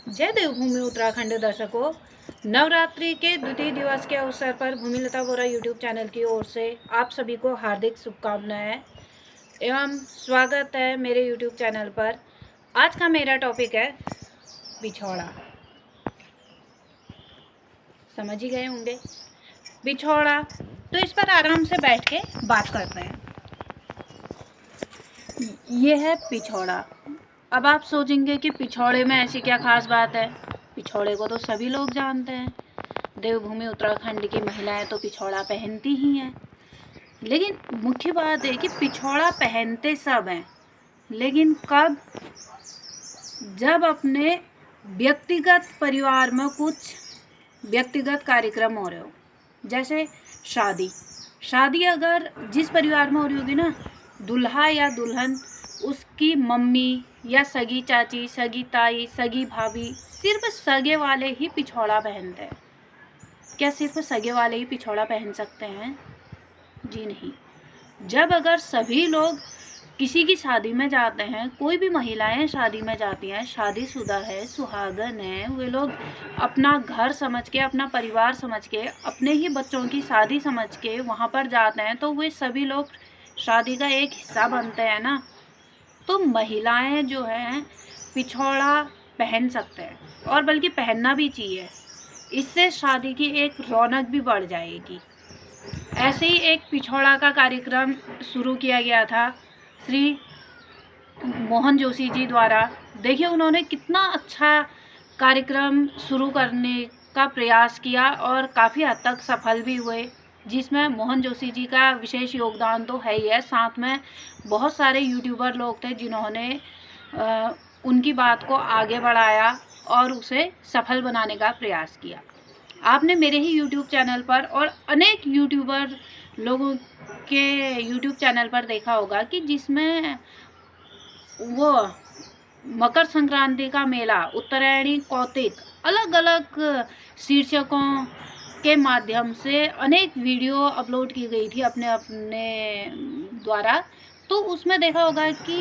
जय देवभूमि उत्तराखंड दर्शकों, नवरात्रि के द्वितीय दिवस के अवसर पर भूमिलता बोरा यूट्यूब चैनल की ओर से आप सभी को हार्दिक शुभकामनाएं एवं स्वागत है मेरे यूट्यूब चैनल पर। आज का मेरा टॉपिक है बिछौड़ा। समझ ही गए होंगे बिछौड़ा, तो इस पर आराम से बैठ के बात करते हैं। ये है पिछौड़ा। अब आप सोचेंगे कि पिछौड़े में ऐसी क्या खास बात है। पिछौड़े को तो सभी लोग जानते हैं। देवभूमि उत्तराखंड की महिलाएं तो पिछौड़ा पहनती ही हैं। लेकिन मुख्य बात है कि पिछौड़ा पहनते सब हैं, लेकिन कब? जब अपने व्यक्तिगत परिवार में कुछ व्यक्तिगत कार्यक्रम हो रहे हो, जैसे शादी अगर जिस परिवार में हो रही होगी ना, दूल्हा या दुल्हन, उसकी मम्मी या सगी चाची, सगी ताई, सगी भाभी, सिर्फ सगे वाले ही पिछौड़ा पहनते हैं। क्या सिर्फ सगे वाले ही पिछौड़ा पहन सकते हैं? जी नहीं। जब अगर सभी लोग किसी की शादी में जाते हैं, कोई भी महिलाएं शादी में जाती हैं, शादीशुदा है, सुहागन है, वे लोग अपना घर समझ के, अपना परिवार समझ के, अपने ही बच्चों की शादी समझ के वहाँ पर जाते हैं, तो वे सभी लोग शादी का एक हिस्सा बनते हैं ना। तो महिलाएं जो हैं पिछौड़ा पहन सकते हैं, और बल्कि पहनना भी चाहिए। इससे शादी की एक रौनक भी बढ़ जाएगी। ऐसे ही एक पिछौड़ा का कार्यक्रम शुरू किया गया था श्री मोहन जोशी जी द्वारा। देखिए उन्होंने कितना अच्छा कार्यक्रम शुरू करने का प्रयास किया और काफ़ी हद तक सफल भी हुए, जिसमें मोहन जोशी जी का विशेष योगदान तो है ही है। साथ में बहुत सारे यूट्यूबर लोग थे जिन्होंने उनकी बात को आगे बढ़ाया और उसे सफल बनाने का प्रयास किया। आपने मेरे ही यूट्यूब चैनल पर और अनेक यूट्यूबर लोगों के यूट्यूब चैनल पर देखा होगा कि जिसमें वो मकर संक्रांति का मेला, उत्तरायणी कौतिक, अलग अलग शीर्षकों के माध्यम से अनेक वीडियो अपलोड की गई थी अपने द्वारा। तो उसमें देखा होगा कि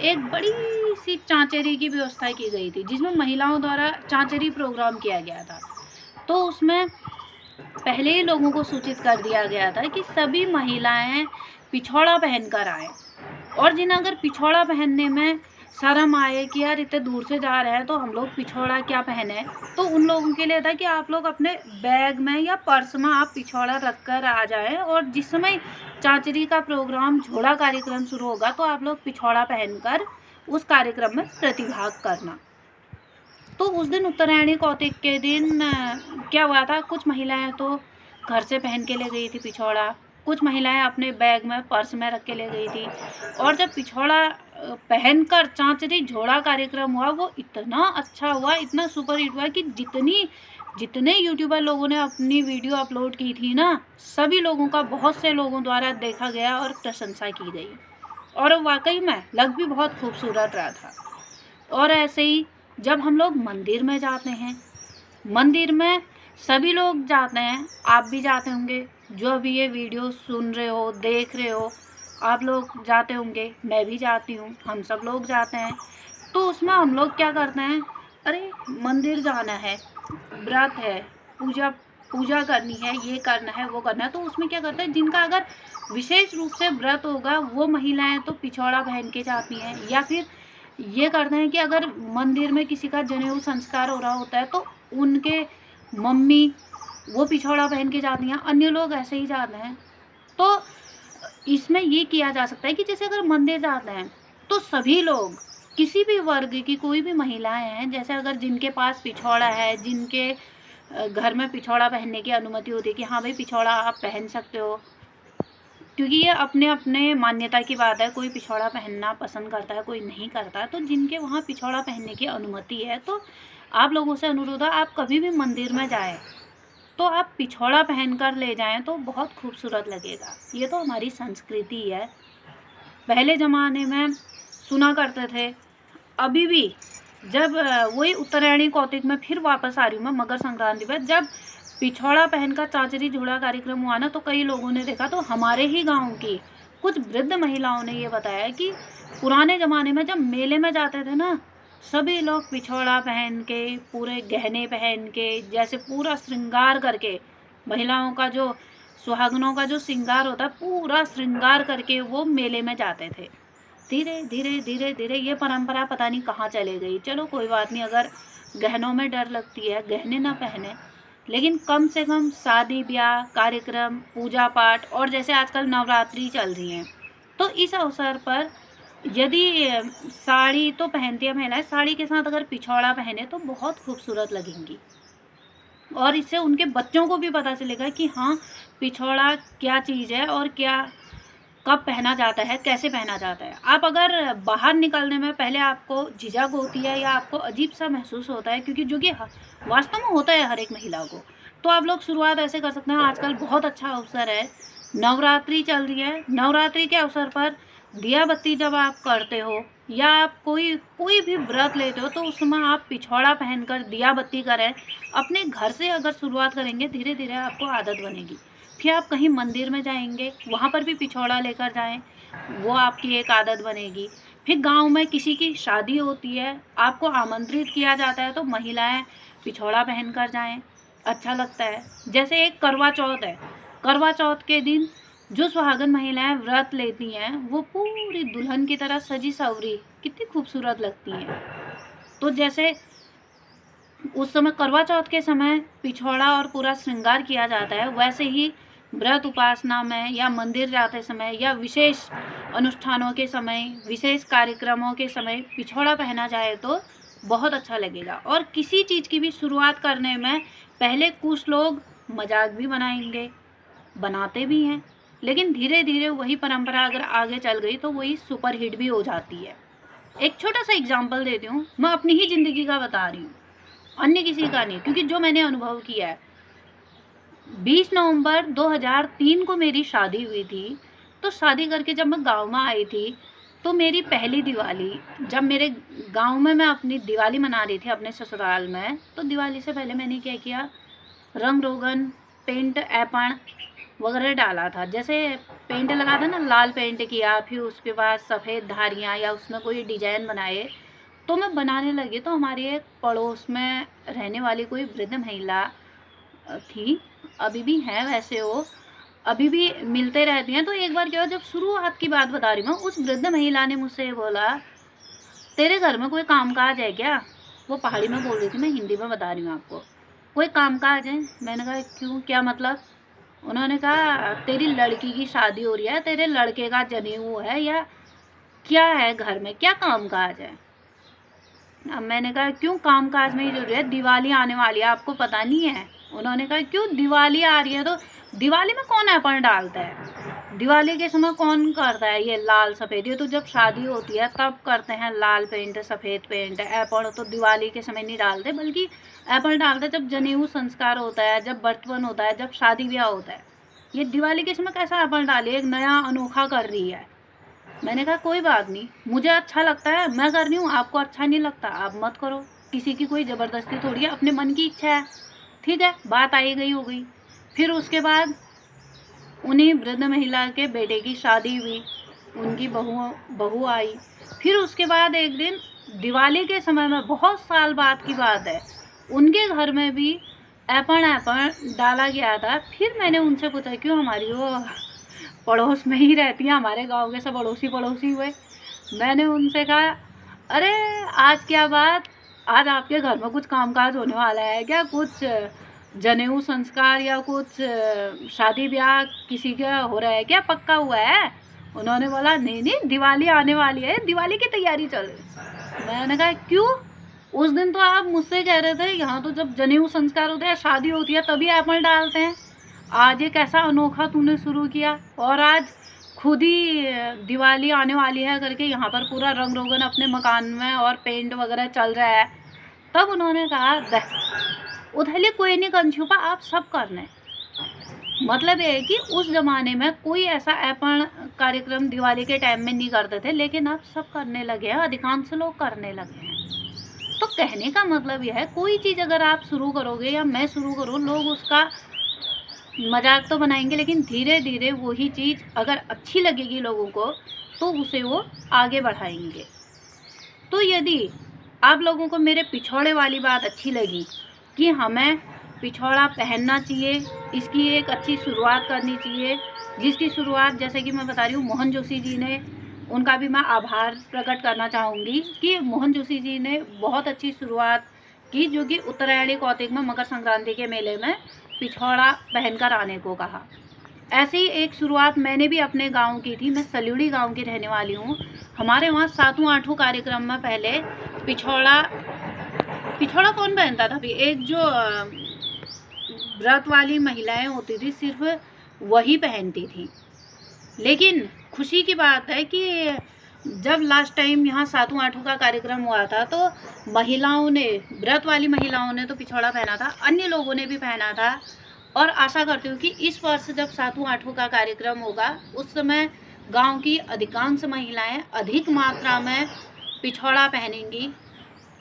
एक बड़ी सी चांचरी की व्यवस्था की गई थी, जिसमें महिलाओं द्वारा चांचरी प्रोग्राम किया गया था। तो उसमें पहले ही लोगों को सूचित कर दिया गया था कि सभी महिलाएं पिछौड़ा पहनकर आए, और जिन्हें अगर पिछौड़ा पहनने में शर्म आए कि यार इतने दूर से जा रहे हैं तो हम लोग पिछौड़ा क्या पहने, तो उन लोगों के लिए था कि आप लोग अपने बैग में या पर्स में आप पिछौड़ा रख कर आ जाएं, और जिस समय चांचरी का प्रोग्राम, झोड़ा कार्यक्रम शुरू होगा, तो आप लोग पिछौड़ा पहनकर उस कार्यक्रम में प्रतिभाग करना। तो उस दिन उत्तरायणी कौतिक के दिन क्या हुआ था, कुछ महिलाएं तो घर से पहन के ले गई थी पिछौड़ा, कुछ महिलाएं अपने बैग में पर्स में रख के ले गई थी। और जब पिछौड़ा पहनकर चांचरी झोड़ा कार्यक्रम हुआ, वो इतना अच्छा हुआ, इतना सुपर हिट हुआ कि जितने यूट्यूबर लोगों ने अपनी वीडियो अपलोड की थी ना, सभी लोगों का, बहुत से लोगों द्वारा देखा गया और प्रशंसा की गई, और वाकई में लग भी बहुत खूबसूरत रहा था। और ऐसे ही जब हम लोग मंदिर में जाते हैं, मंदिर में सभी लोग जाते हैं, आप भी जाते होंगे, जो अभी ये वीडियो सुन रहे हो, देख रहे हो, आप लोग जाते होंगे, मैं भी जाती हूँ, हम सब लोग जाते हैं। तो उसमें हम लोग क्या करते हैं, अरे मंदिर जाना है, व्रत है, पूजा करनी है, ये करना है, वो करना है, तो उसमें क्या करते हैं, जिनका अगर विशेष रूप से व्रत होगा वो महिलाएं तो पिछौड़ा पहन के जाती हैं, या फिर ये करते हैं कि अगर मंदिर में किसी का जनेऊ संस्कार हो रहा होता है तो उनके मम्मी वो पिछौड़ा पहन के जाती हैं, अन्य लोग ऐसे ही जाते हैं। तो इसमें ये किया जा सकता है कि जैसे अगर मंदिर जाते हैं तो सभी लोग, किसी भी वर्ग की कोई भी महिलाएं हैं, जैसे अगर जिनके पास पिछौड़ा है, जिनके घर में पिछौड़ा पहनने की अनुमति होती है कि हाँ भाई पिछौड़ा आप पहन सकते हो, क्योंकि ये अपने अपने मान्यता की बात है, कोई पिछौड़ा पहनना पसंद करता है, कोई नहीं करता है। तो जिनके वहाँ पिछौड़ा पहनने की अनुमति है, तो आप लोगों से अनुरोध है, आप कभी भी मंदिर में जाएं तो आप पिछौड़ा पहनकर ले जाएं तो बहुत खूबसूरत लगेगा। ये तो हमारी संस्कृति है। पहले ज़माने में सुना करते थे, अभी भी जब वही उत्तरायणी कौतिक में फिर वापस आ रही हूँ मैं, मकर संक्रांति पर जब पिछौड़ा पहनकर चांचरी झोड़ा कार्यक्रम हुआ ना, तो कई लोगों ने देखा, तो हमारे ही गांव की कुछ वृद्ध महिलाओं ने ये बताया कि पुराने ज़माने में जब मेले में जाते थे ना, सभी लोग पिछोड़ा पहन के, पूरे गहने पहन के, जैसे पूरा श्रृंगार करके, महिलाओं का जो सुहागनों का जो श्रृंगार होता है पूरा श्रृंगार करके वो मेले में जाते थे। धीरे धीरे धीरे धीरे ये परंपरा पता नहीं कहाँ चले गई। चलो कोई बात नहीं, अगर गहनों में डर लगती है गहने ना पहने, लेकिन कम से कम शादी ब्याह कार्यक्रम पूजा पाठ और जैसे आजकल नवरात्रि चल रही हैं तो इस अवसर पर यदि साड़ी तो पहनती है महिलाएं, साड़ी के साथ अगर पिछौड़ा पहने तो बहुत खूबसूरत लगेंगी और इससे उनके बच्चों को भी पता चलेगा कि हाँ पिछौड़ा क्या चीज़ है और क्या कब पहना जाता है, कैसे पहना जाता है। आप अगर बाहर निकलने में पहले आपको झिझक होती है या आपको अजीब सा महसूस होता है, क्योंकि जो कि वास्तव में होता है हर एक महिला को, तो आप लोग शुरुआत ऐसे कर सकते हैं। आजकल बहुत अच्छा अवसर है, नवरात्रि चल रही है, नवरात्रि के अवसर पर दिया बत्ती जब आप करते हो या आप कोई भी व्रत लेते हो तो उस समय आप पिछौड़ा पहनकर दिया बत्ती करें। अपने घर से अगर शुरुआत करेंगे धीरे धीरे आपको आदत बनेगी। फिर आप कहीं मंदिर में जाएंगे वहाँ पर भी पिछौड़ा लेकर जाएं, वो आपकी एक आदत बनेगी। फिर गांव में किसी की शादी होती है, आपको आमंत्रित किया जाता है तो महिलाएं पिछौड़ा पहन कर जाएं, अच्छा लगता है। जैसे एक करवा चौथ है, करवा चौथ के दिन जो सुहागन महिलाएं व्रत लेती हैं वो पूरी दुल्हन की तरह सजी सवरी कितनी खूबसूरत लगती हैं। तो जैसे उस समय करवा चौथ के समय पिछौड़ा और पूरा श्रृंगार किया जाता है, वैसे ही व्रत उपासना में या मंदिर जाते समय या विशेष अनुष्ठानों के समय, विशेष कार्यक्रमों के समय पिछौड़ा पहना जाए तो बहुत अच्छा लगेगा। और किसी चीज़ की भी शुरुआत करने में पहले कुछ लोग मजाक भी बनाएंगे, बनाते भी हैं, लेकिन धीरे धीरे वही परंपरा अगर आगे चल गई तो वही सुपर हिट भी हो जाती है। एक छोटा सा एग्जाम्पल देती हूँ, मैं अपनी ही ज़िंदगी का बता रही हूँ, अन्य किसी का नहीं, क्योंकि जो मैंने अनुभव किया है। 20 नवंबर 2003 को मेरी शादी हुई थी। तो शादी करके जब मैं गांव में आई थी तो मेरी पहली दिवाली, जब मेरे गांव में मैं अपनी दिवाली मना रही थी अपने ससुराल में, तो दिवाली से पहले मैंने क्या किया, रंग रोगन पेंट ऐपण वगैरह डाला था। जैसे पेंट लगा था ना, लाल पेंट किया, फिर उसके बाद सफ़ेद धारियाँ या उसमें कोई डिजाइन बनाए तो मैं बनाने लगी। तो हमारी एक पड़ोस में रहने वाली कोई वृद्ध महिला थी, अभी भी हैं वैसे, वो अभी भी मिलते रहती हैं। तो एक बार क्या हुआ, जब शुरुआत की बात बता रही हूँ, उस वृद्ध महिला ने मुझसे बोला, तेरे घर में कोई कामकाज है क्या? वो पहाड़ी में बोल रही थी, मैं हिंदी में बता रही हूँ आपको। कोई कामकाज है? मैंने कहा क्यों, क्या मतलब? उन्होंने कहा तेरी लड़की की शादी हो रही है, तेरे लड़के का जनेऊ है, या क्या है घर में, क्या कामकाज है? अब मैंने कहा क्यों कामकाज में ही जरूरी है, दिवाली आने वाली है, आपको पता नहीं है? उन्होंने कहा क्यों, दिवाली आ रही है तो दिवाली में कौन ऐपण डालता है? दिवाली के समय कौन करता है ये लाल सफ़ेद? ये तो जब शादी होती है तब करते हैं लाल पेंट सफ़ेद पेंट। ऐपण तो दिवाली के समय नहीं डालते, बल्कि ऐपण डालते जब जनेऊ संस्कार होता है, जब बर्तवन होता है, जब शादी ब्याह होता है। ये दिवाली के समय कैसा ऐपण डालिए, एक नया अनोखा कर रही है। मैंने कहा कोई बात नहीं, मुझे अच्छा लगता है मैं कर रही हूँ, आपको अच्छा नहीं लगता आप मत करो, किसी की कोई ज़बरदस्ती थोड़ी है, अपने मन की इच्छा है। ठीक है, बात आई गई हो गई। फिर उसके बाद उन्हीं वृद्ध महिला के बेटे की शादी हुई, उनकी बहू आई। फिर उसके बाद एक दिन दिवाली के समय में, बहुत साल बाद की बात है, उनके घर में भी ऐपण डाला गया था। फिर मैंने उनसे पूछा, क्यों, हमारी वो पड़ोस में ही रहती हैं, हमारे गांव के सब पड़ोसी हुए। मैंने उनसे कहा अरे आज क्या बात, आज आपके घर में कुछ कामकाज होने वाला है क्या, कुछ जनेऊ संस्कार या कुछ शादी ब्याह किसी का हो रहा है क्या, पक्का हुआ है? उन्होंने बोला नहीं नहीं, दिवाली आने वाली है, दिवाली की तैयारी चल रही। मैंने कहा क्यों? उस दिन तो आप मुझसे कह रहे थे यहाँ तो जब जनेऊ संस्कार होता है, शादी होती है, तभी ऐपण डालते हैं। आज एक ऐसा अनोखा तूने शुरू किया और आज खुद ही दिवाली आने वाली है करके यहाँ पर पूरा रंग रोगन अपने मकान में और पेंट वगैरह चल रहा है। तब उन्होंने कहा उधर कोई नहीं कन छुपा, आप सब करने। मतलब ये है कि उस ज़माने में कोई ऐसा ऐपण कार्यक्रम दिवाली के टाइम में नहीं करते थे, लेकिन अब सब करने लगे हैं, अधिकांश लोग करने लगे हैं। तो कहने का मतलब यह है, कोई चीज़ अगर आप शुरू करोगे या मैं शुरू करूँ, लोग उसका मजाक तो बनाएंगे, लेकिन धीरे धीरे वही चीज़ अगर अच्छी लगेगी लोगों को तो उसे वो आगे बढ़ाएंगे। तो यदि आप लोगों को मेरे पिछौड़े वाली बात अच्छी लगी कि हमें पिछौड़ा पहनना चाहिए, इसकी एक अच्छी शुरुआत करनी चाहिए, जिसकी शुरुआत जैसे कि मैं बता रही हूँ मोहन जोशी जी ने, उनका भी मैं आभार प्रकट करना चाहूँगी कि मोहन जोशी जी ने बहुत अच्छी शुरुआत की, जो कि उत्तरायणी कौतिक में मकर संक्रांति के मेले में पिछौड़ा पहनकर आने को कहा। ऐसी ही एक शुरुआत मैंने भी अपने गांव की थी। मैं सल्युड़ी गांव की रहने वाली हूँ। हमारे वहाँ 7वां 8वां कार्यक्रम में पहले पिछौड़ा पिछौड़ा कौन पहनता था? एक जो व्रत वाली महिलाएं होती थी सिर्फ वही पहनती थी। लेकिन खुशी की बात है कि जब लास्ट टाइम यहाँ 7वां 8वां का कार्यक्रम हुआ था तो महिलाओं ने, व्रत वाली महिलाओं ने तो पिछौड़ा पहना था, अन्य लोगों ने भी पहना था। और आशा करती हूँ कि इस वर्ष जब 7वां 8वां का कार्यक्रम होगा उस समय गांव की अधिकांश महिलाएं अधिक मात्रा में पिछौड़ा पहनेंगी।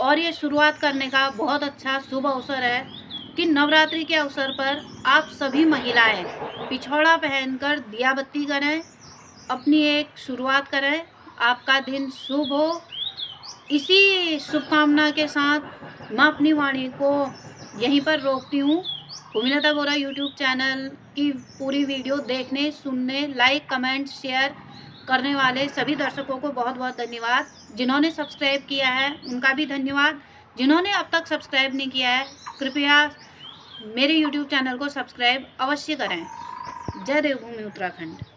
और ये शुरुआत करने का बहुत अच्छा शुभ अवसर है कि नवरात्रि के अवसर पर आप सभी महिलाएं पिछौड़ा पहनकर दिया बत्ती करें, अपनी एक शुरुआत करें, आपका दिन शुभ हो। इसी शुभकामना के साथ मैं अपनी वाणी को यहीं पर रोकती हूँ। भूमिलता बोरा यूट्यूब चैनल की पूरी वीडियो देखने, सुनने, लाइक, कमेंट, शेयर करने वाले सभी दर्शकों को बहुत बहुत धन्यवाद। जिन्होंने सब्सक्राइब किया है उनका भी धन्यवाद। जिन्होंने अब तक सब्सक्राइब नहीं किया है कृपया मेरे यूट्यूब चैनल को सब्सक्राइब अवश्य करें। जय देवभूमि उत्तराखंड।